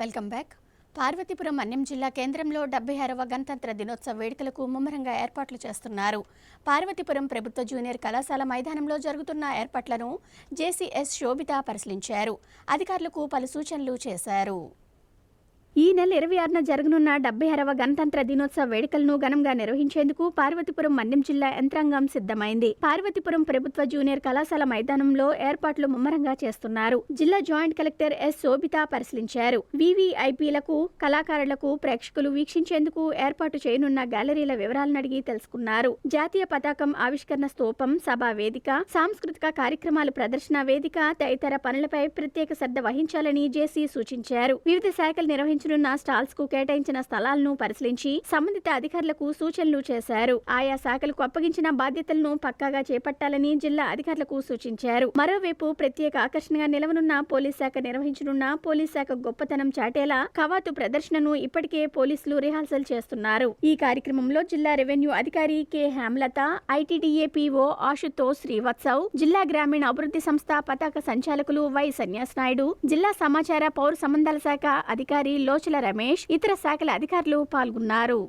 Welcome back. Parvathipuram Manyam జిల్లా కేంద్రంలో 76వ గణతంత్ర దినోత్సవ వేడుకలకు ముమ్మరంగా ఏర్పాట్లు చేస్తున్నారు. పార్వతీపురం ప్రభుత్వ జూనియర్ కళాశాల మైదానంలో జరుగుతున్న ఏర్పాట్లను జేసీఎస్ శోభిత పరిశీలించారు. అధికారులకు పలు సూచనలు చేశారు. ఈ నెల 26న జరగనున్న 76వ గణతంత్ర దినోత్సవ వేడుకలను ఘనంగా నిర్వహించేందుకు పార్వతీపురం మన్యం జిల్లా యంత్రాంగం సిద్ధమైంది. పార్వతీపురం ప్రభుత్వ జూనియర్ కళాశాల మైదానంలో ఏర్పాట్లు ముమ్మరంగా చేస్తున్నారు. జిల్లా జాయింట్ కలెక్టర్ ఎస్ శోభిత పరిశీలించారు. వీవీఐపీలకు, కళాకారులకు, ప్రేక్షకులు వీక్షించేందుకు ఏర్పాటు చేయనున్న గ్యాలరీల వివరాలను అడిగి తెలుసుకున్నారు. జాతీయ పతాకం ఆవిష్కరణ స్తూపం, సభా వేదిక, సాంస్కృతిక కార్యక్రమాలు ప్రదర్శన వేదిక తదితర పనులపై ప్రత్యేక శ్రద్ధ వహించాలని జేసీ సూచించారు. వివిధ శాఖలు నిర్వహించనున్న స్టాల్స్ కు కేటాయించిన స్థలాలను పరిశీలించి సంబంధిత అధికారులకు సూచనలు చేశారు. ఆయా శాఖలకు అప్పగించిన బాధ్యతలను పక్కాగా చేపట్టాలని జిల్లా అధికారులకు సూచించారు. మరోవైపు ప్రత్యేక ఆకర్షణగా నిలవనున్న పోలీస్ శాఖ నిర్వహించనున్న పోలీస్ శాఖ గొప్పతనం చాటేలా కవాతు ప్రదర్శనను ఇప్పటికే పోలీసులు రిహార్సల్ చేస్తున్నారు. ఈ కార్యక్రమంలో జిల్లా రెవెన్యూ అధికారి కె హేమలత, ఐటీడీఏ పీఓ ఆశుతోష్ శ్రీవత్సవ్, జిల్లా గ్రామీణ అభివృద్ధి సంస్థ పతాక సంచాలకులు వై సన్యాస్ నాయుడు, జిల్లా సమాచార పౌర సంబంధాల శాఖ అధికారి లోచల రమేష్, ఇతర శాఖల అధికారులు పాల్గొన్నారు.